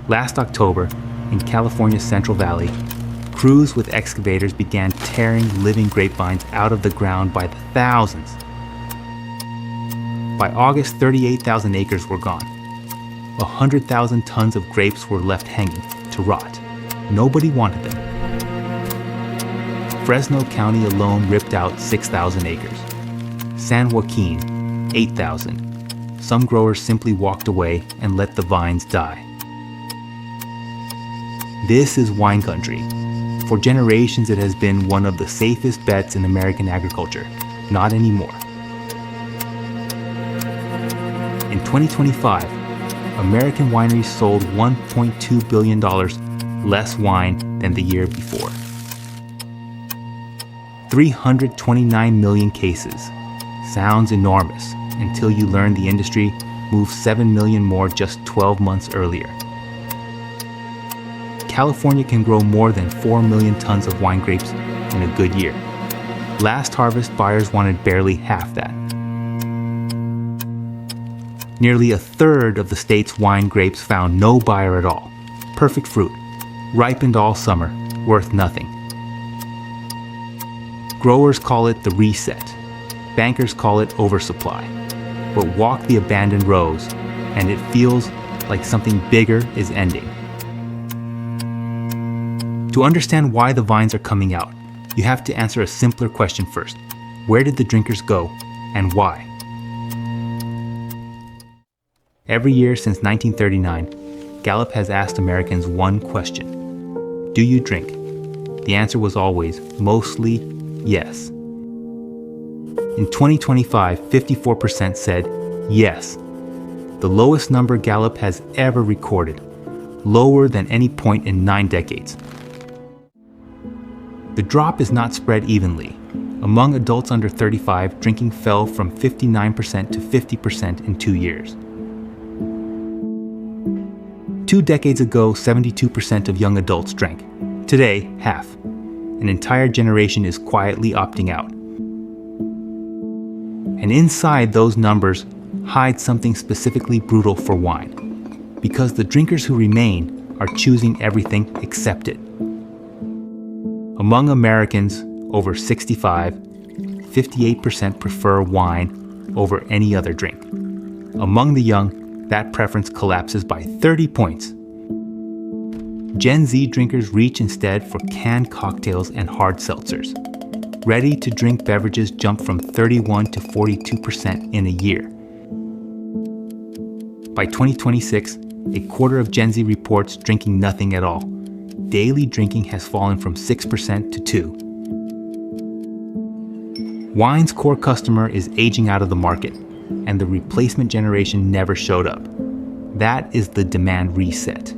Last October, in California's Central Valley, crews with excavators began tearing living grapevines out of the ground by the thousands. By August, 38,000 acres were gone. 100,000 tons of grapes were left hanging to rot. Nobody wanted them. Fresno County alone ripped out 6,000 acres. San Joaquin, 8,000. Some growers simply walked away and let the vines die. This is wine country. For generations, it has been one of the safest bets in American agriculture. Not anymore. In 2025, American wineries sold $1.2 billion less wine than the year before. 329 million cases. Sounds enormous until you learn the industry moved 7 million more just 12 months earlier. California can grow more than 4 million tons of wine grapes in a good year. Last harvest, buyers wanted barely half that. Nearly a third of the state's wine grapes found no buyer at all. Perfect fruit, ripened all summer, worth nothing. Growers call it the reset. Bankers call it oversupply. But walk the abandoned rows, and it feels like something bigger is ending. To understand why the vines are coming out, you have to answer a simpler question first. Where did the drinkers go, and why? Every year since 1939, Gallup has asked Americans one question. Do you drink? The answer was always, mostly, yes. In 2025, 54% said yes, the lowest number Gallup has ever recorded, lower than any point in 9 decades. The drop is not spread evenly. Among adults under 35, drinking fell from 59% to 50% in 2 years. 2 decades ago, 72% of young adults drank. Today, half. An entire generation is quietly opting out. And inside those numbers hides something specifically brutal for wine, because the drinkers who remain are choosing everything except it. Among Americans over 65, 58% prefer wine over any other drink. Among the young, that preference collapses by 30 points. Gen Z drinkers reach instead for canned cocktails and hard seltzers. Ready-to-drink beverages jump from 31 to 42% in a year. By 2026, a quarter of Gen Z reports drinking nothing at all. Daily drinking has fallen from 6% to 2%. Wine's core customer is aging out of the market, and the replacement generation never showed up. That is the demand reset.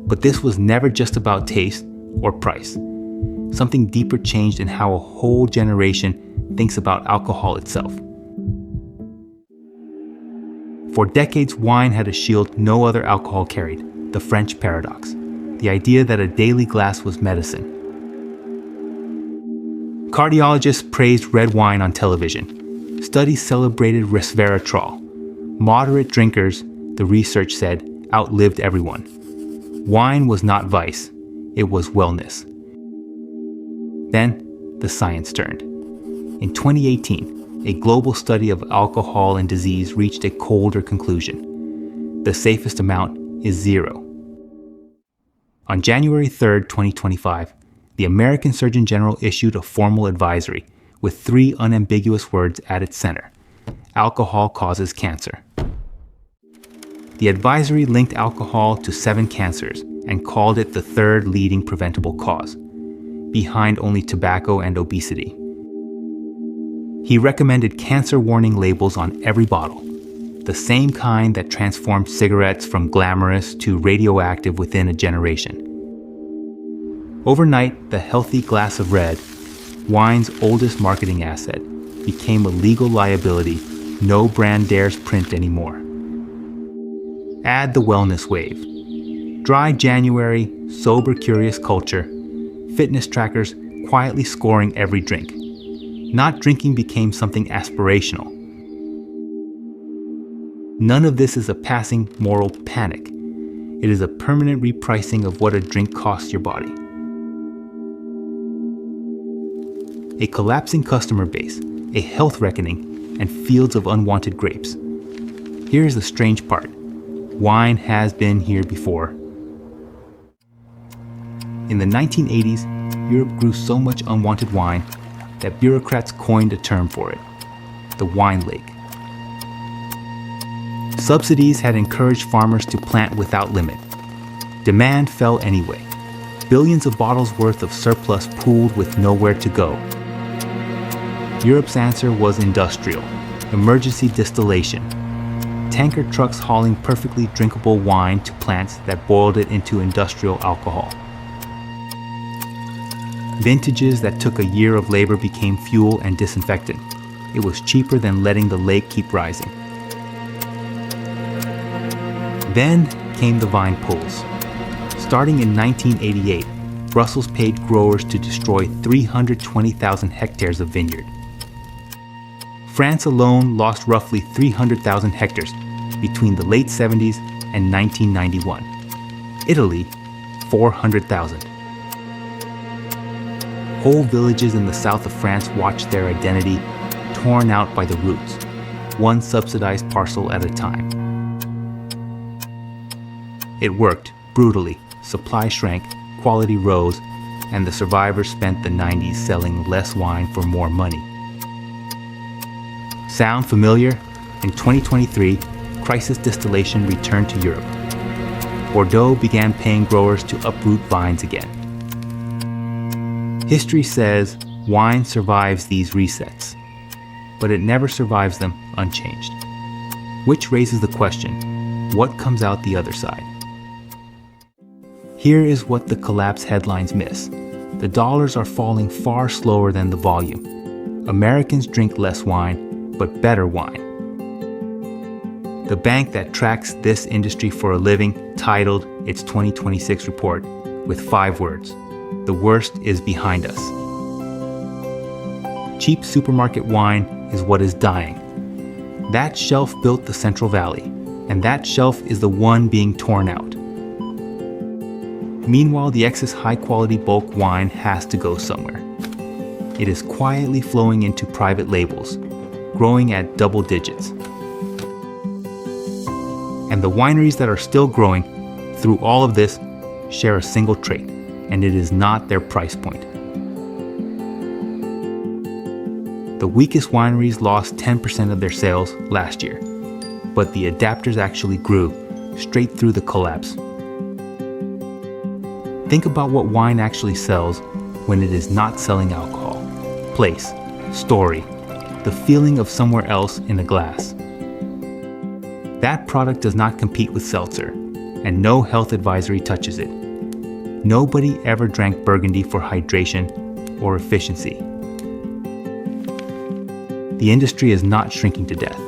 But this was never just about taste or price. Something deeper changed in how a whole generation thinks about alcohol itself. For decades, wine had a shield no other alcohol carried, the French paradox, the idea that a daily glass was medicine. Cardiologists praised red wine on television. Studies celebrated resveratrol. Moderate drinkers, the research said, outlived everyone. Wine was not vice, it was wellness. Then, the science turned. In 2018, a global study of alcohol and disease reached a colder conclusion. The safest amount is 0. On January 3, 2025, the American Surgeon General issued a formal advisory with 3 unambiguous words at its center. Alcohol causes cancer. The advisory linked alcohol to 7 cancers and called it the 3rd leading preventable cause, behind only tobacco and obesity. He recommended cancer warning labels on every bottle, the same kind that transformed cigarettes from glamorous to radioactive within a generation. Overnight, the healthy glass of red, wine's oldest marketing asset, became a legal liability no brand dares print anymore. Add the wellness wave. Dry January, sober curious culture, fitness trackers quietly scoring every drink. Not drinking became something aspirational. None of this is a passing moral panic. It is a permanent repricing of what a drink costs your body. A collapsing customer base, a health reckoning, and fields of unwanted grapes. Here's the strange part. Wine has been here before. In the 1980s, Europe grew so much unwanted wine that bureaucrats coined a term for it, the wine lake. Subsidies had encouraged farmers to plant without limit. Demand fell anyway. Billions of bottles worth of surplus pooled with nowhere to go. Europe's answer was industrial, emergency distillation. Tanker trucks hauling perfectly drinkable wine to plants that boiled it into industrial alcohol. Vintages that took a year of labor became fuel and disinfectant. It was cheaper than letting the lake keep rising. Then came the vine pulls. Starting in 1988, Brussels paid growers to destroy 320,000 hectares of vineyard. France alone lost roughly 300,000 hectares between the late 70s and 1991. Italy, 400,000. Whole villages in the south of France watched their identity torn out by the roots, one subsidized parcel at a time. It worked brutally. Supply shrank, quality rose, and the survivors spent the 90s selling less wine for more money. Sound familiar? In 2023, crisis distillation returned to Europe. Bordeaux began paying growers to uproot vines again. History says wine survives these resets, but it never survives them unchanged. Which raises the question, what comes out the other side? Here is what the collapse headlines miss. The dollars are falling far slower than the volume. Americans drink less wine, but better wine. The bank that tracks this industry for a living titled its 2026 report with 5 words: "The worst is behind us." Cheap supermarket wine is what is dying. That shelf built the Central Valley, and that shelf is the one being torn out. Meanwhile, the excess high-quality bulk wine has to go somewhere. It is quietly flowing into private labels, growing at double digits. And the wineries that are still growing through all of this share a single trait, and it is not their price point. The weakest wineries lost 10% of their sales last year, but the adapters actually grew straight through the collapse. Think about what wine actually sells when it is not selling alcohol. Place, story, the feeling of somewhere else in a glass. That product does not compete with seltzer, and no health advisory touches it. Nobody ever drank Burgundy for hydration or efficiency. The industry is not shrinking to death.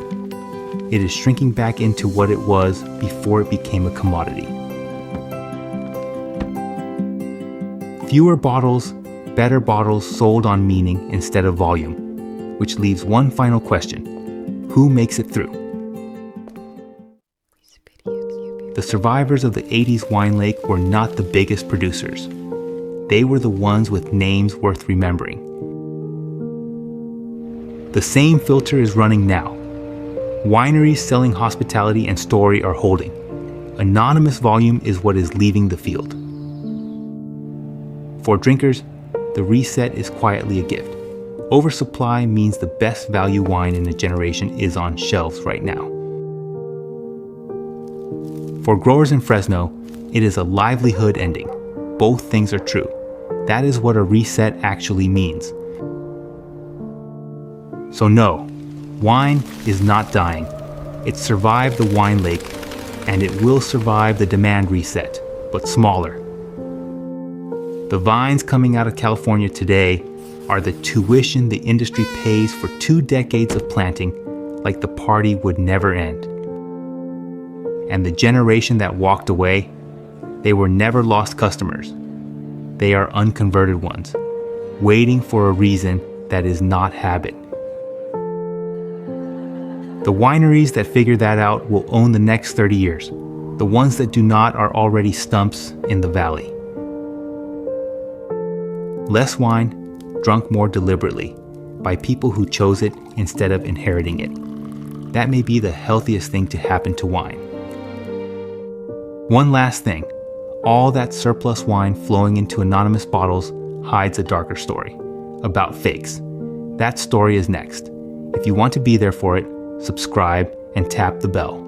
It is shrinking back into what it was before it became a commodity. Fewer bottles, better bottles sold on meaning instead of volume, which leaves one final question: who makes it through? The survivors of the 80s wine lake were not the biggest producers. They were the ones with names worth remembering. The same filter is running now. Wineries selling hospitality and story are holding. Anonymous volume is what is leaving the field. For drinkers, the reset is quietly a gift. Oversupply means the best value wine in a generation is on shelves right now. For growers in Fresno, it is a livelihood ending. Both things are true. That is what a reset actually means. So no, wine is not dying. It survived the wine lake, and it will survive the demand reset, but smaller. The vines coming out of California today are the tuition the industry pays for 2 decades of planting, like the party would never end. And the generation that walked away, they were never lost customers. They are unconverted ones, waiting for a reason that is not habit. The wineries that figure that out will own the next 30 years. The ones that do not are already stumps in the valley. Less wine, drunk more deliberately, by people who chose it instead of inheriting it. That may be the healthiest thing to happen to wine. One last thing. All that surplus wine flowing into anonymous bottles hides a darker story about fakes. That story is next. If you want to be there for it, subscribe and tap the bell.